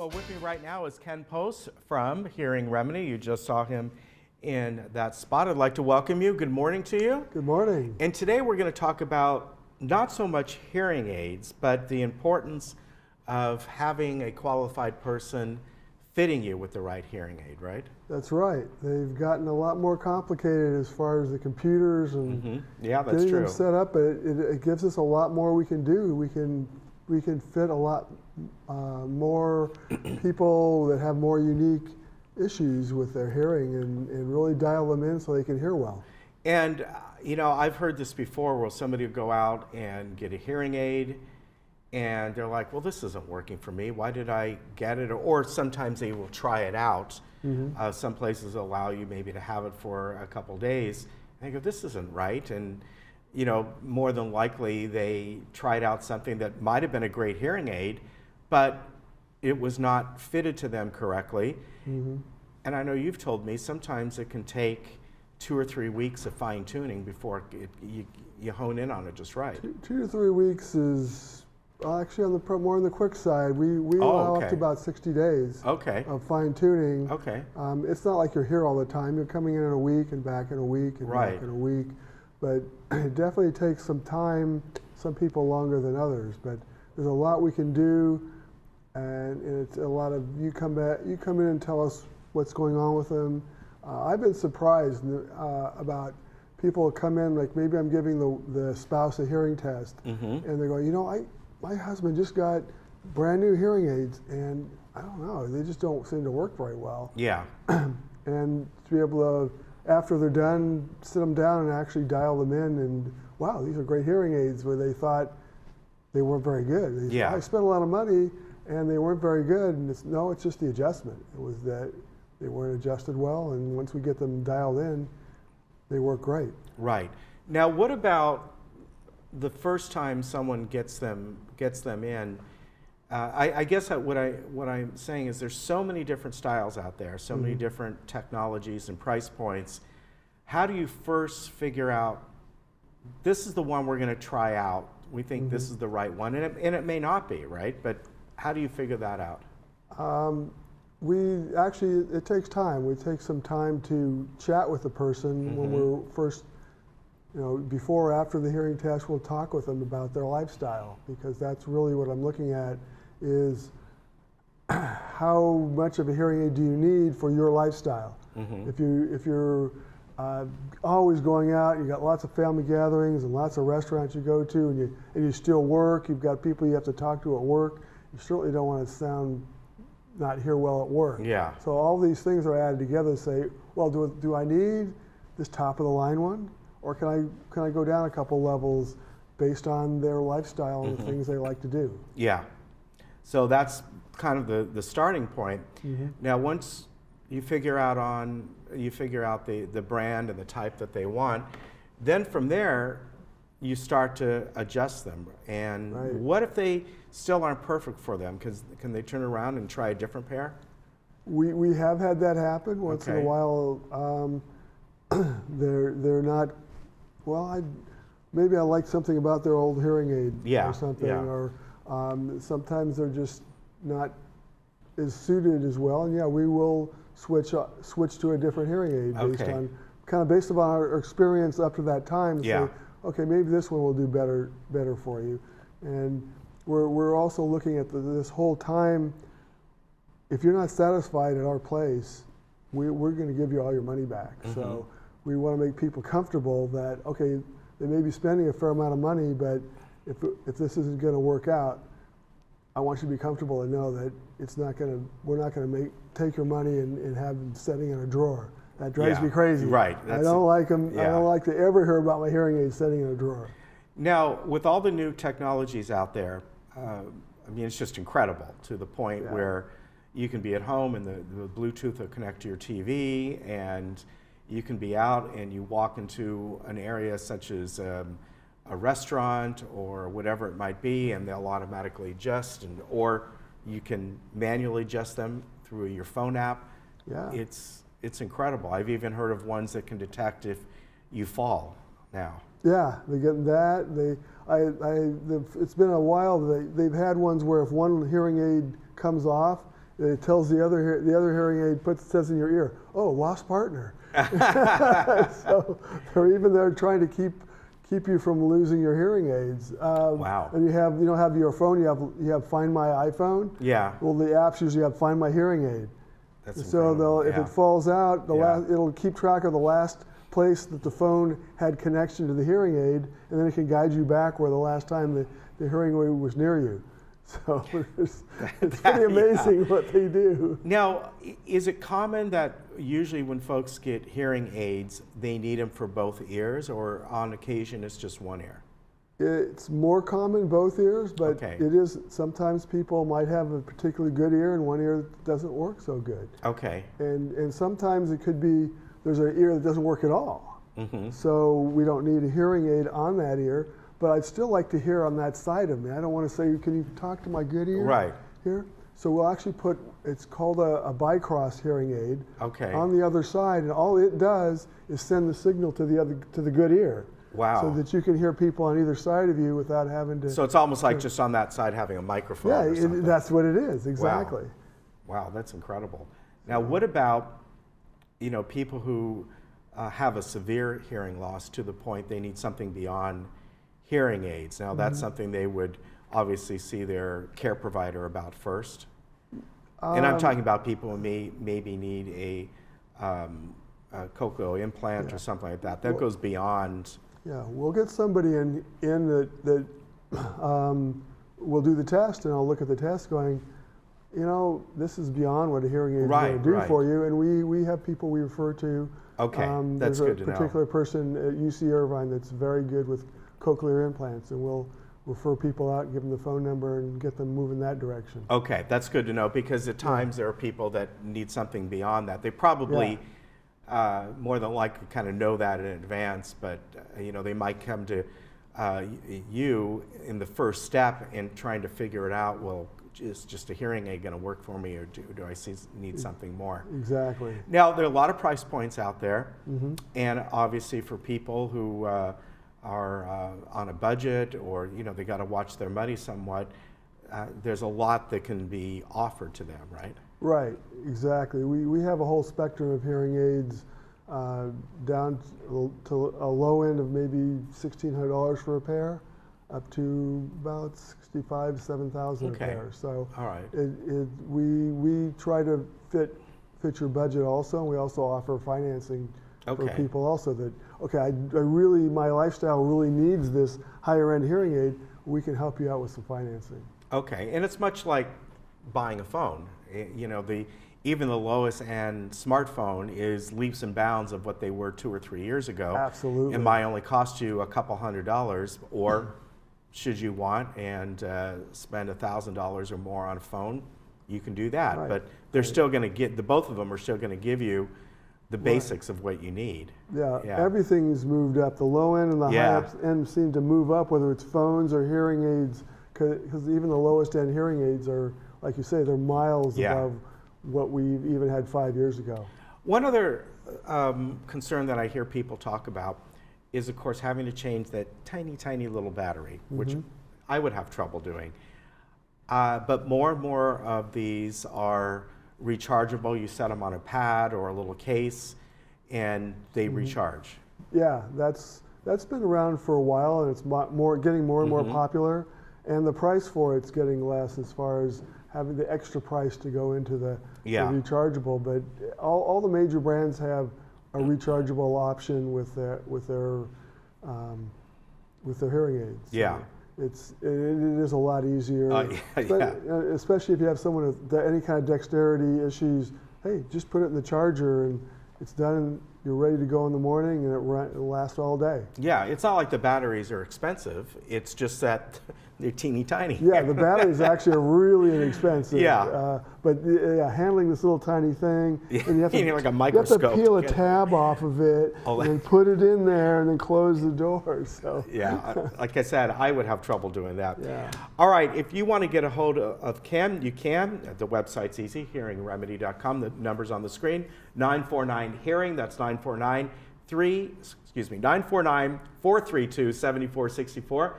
Well, with me right now is Ken Post from Hearing Remedy. You just saw him in that spot. I'd like to welcome you. Good morning to you. Good morning. And today we're going to talk about not so much hearing aids, but the importance of having a qualified person fitting you with the right hearing aid, right? That's right. They've gotten a lot more complicated as far as the computers and Yeah, that's getting true. them set up. But it gives us a lot more we can do. We can fit a lot more people that have more unique issues with their hearing and really dial them in so they can hear well. And, you know, I've heard this before where somebody will go out and get a hearing aid and they're like, well, this isn't working for me. Why did I get it? Or sometimes they will try it out. Some places allow you maybe to have it for a couple days. And they go, this isn't right. And, you know, more than likely they tried out something that might have been a great hearing aid, but it was not fitted to them correctly. And I know you've told me sometimes it can take 2 or 3 weeks of fine tuning before you hone in on it just right. 2 to 3 weeks is actually more on the quick side. We allow up to about 60 days of fine tuning. It's not like you're here all the time. You're coming in a week and back in a week and back in a week. But it definitely takes some time, some people longer than others. But there's a lot we can do, and it's a lot of you come in and tell us what's going on with them. I've been surprised about people come in, like maybe I'm giving the spouse a hearing test, and they're going, you know, my husband just got brand new hearing aids, and I don't know, they just don't seem to work very well. Yeah. And to be able to, after they're done, sit them down and actually dial them in, and wow, these are great hearing aids, where they thought they weren't very good. They said, I spent a lot of money and they weren't very good, and it's just the adjustment. It was that they weren't adjusted well, and once we get them dialed in, they work great. Right. Now, what about the first time someone gets them in? I guess what I'm saying is there's so many different styles out there, so many different technologies and price points. How do you first figure out this is the one we're going to try out? We think this is the right one, and it may not be, right? But how do you figure that out? It takes time. We take some time to chat with the person when we're first, before or after the hearing test. We'll talk with them about their lifestyle, because that's really what I'm looking at is how much of a hearing aid do you need for your lifestyle? If you're always going out, you got lots of family gatherings and lots of restaurants you go to, and you still work, you've got people you have to talk to at work, you certainly don't want to not hear well at work. Yeah. So all these things are added together to say, well, do I need this top of the line one, or can I go down a couple levels based on their lifestyle and the things they like to do? Yeah. So that's kind of the starting point. Now, once you figure out the brand and the type that they want, then from there you start to adjust them. And what if they still aren't perfect for them? Can they turn around and try a different pair? We have had that happen once in a while. They're not, well, maybe I like something about their old hearing aid or something, or sometimes they're just not as suited as well, and we will switch to a different hearing aid based on our experience up to that time. Say, okay, maybe this one will do better for you. And we're also looking at this whole time. If you're not satisfied at our place, we're going to give you all your money back. So we want to make people comfortable that, okay, they may be spending a fair amount of money, but if this isn't going to work out, I want you to be comfortable and know that we're not going to take your money and have them sitting in a drawer. That drives me crazy. Right. I don't like them. I don't like to ever hear about my hearing aid sitting in a drawer. Now, with all the new technologies out there, I mean, it's just incredible to the point where you can be at home and the Bluetooth will connect to your TV, and you can be out and you walk into an area such as a restaurant or whatever it might be, and they'll automatically adjust, or you can manually adjust them through your phone app. Yeah. It's incredible. I've even heard of ones that can detect if you fall now. Yeah, they get that. It's been a while. They've had ones where if one hearing aid comes off, it tells the other hearing aid says in your ear, "Oh, lost partner." So they're trying to keep you from losing your hearing aids. Wow. And you don't have your phone. You have Find My iPhone. Yeah. Well, the apps usually have Find My hearing aid. That's so if it falls out, it'll keep track of the last place that the phone had connection to the hearing aid, and then it can guide you back where the last time the hearing aid was near you. So it's pretty amazing what they do. Now, is it common that usually when folks get hearing aids, they need them for both ears, or on occasion it's just one ear? It's more common both ears, but it is sometimes people might have a particularly good ear and one ear doesn't work so good. Okay. And sometimes it could be there's an ear that doesn't work at all. Mm-hmm. So we don't need a hearing aid on that ear. But I'd still like to hear on that side of me. I don't want to say, can you talk to my good ear here? So we'll actually it's called a bicross hearing aid on the other side, and all it does is send the signal to the good ear. Wow. So that you can hear people on either side of you without having to. So it's almost like just on that side having a microphone. Yeah, that's what it is, exactly. Wow, that's incredible. Now, what about, people who have a severe hearing loss to the point they need something beyond hearing aids? Now, that's something they would obviously see their care provider about first. And I'm talking about people who maybe need a cochlear implant or something like that. That goes beyond. Yeah, we'll get somebody in that will do the test, and I'll look at the test going, this is beyond what a hearing aid is going to do for you. And we have people we refer to. Okay, that's good to know. There's a particular person at UC Irvine that's very good with cochlear implants, and we'll refer people out, give them the phone number, and get them moving that direction. Okay, that's good to know, because at times there are people that need something beyond that. They probably more than likely kind of know that in advance, but they might come to you in the first step in trying to figure it out. Well, is just a hearing aid going to work for me, or do I need something more? Exactly. Now, there are a lot of price points out there, and obviously for people who are on a budget, or they got to watch their money somewhat, there's a lot that can be offered to them, right? Right, exactly. We have a whole spectrum of hearing aids, down to a low end of maybe $1,600 for a pair, up to about $65,000 to $7,000 a pair. So all right. We try to fit your budget also, and we also offer financing for people also that, I really, my lifestyle really needs this higher end hearing aid. We can help you out with some financing. Okay, and it's much like buying a phone. Even the lowest end smartphone is leaps and bounds of what they were 2 or 3 years ago. Absolutely. It might only cost you a couple $100, or should you want and spend $1,000 or more on a phone, you can do that. Right. But they're still going to get, both of them are still going to give you the basics of what you need. Yeah, everything's moved up. The low end and the high end seem to move up, whether it's phones or hearing aids, because even the lowest end hearing aids are, like you say, they're miles above what we even had 5 years ago. One other concern that I hear people talk about is, of course, having to change that tiny, tiny little battery, which I would have trouble doing. But more and more of these are rechargeable. You set them on a pad or a little case, and they recharge. Yeah, that's been around for a while, and it's getting more and more popular. And the price for it's getting less, as far as having the extra price to go into the rechargeable. But all the major brands have a rechargeable option with their hearing aids. Yeah. So it is a lot easier, especially if you have someone with any kind of dexterity issues. Hey, just put it in the charger and it's done, and you're ready to go in the morning, and it'll last all day. Yeah, it's not like the batteries are expensive. It's just that they're teeny tiny. Yeah, the batteries actually are really inexpensive. Yeah. But handling this little tiny thing, and you have to, like a microscope. You have to peel a tab off of it and put it in there and then close the door. So. Yeah, like I said, I would have trouble doing that. Yeah. All right, if you want to get a hold of Ken, you can. The website's easy, hearingremedy.com. The number's on the screen, 949-HEARING. That's 949-432-7464.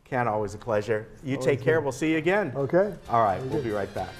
Ken, always a pleasure. You take care. We'll see you again. Okay. All right, we'll be right back.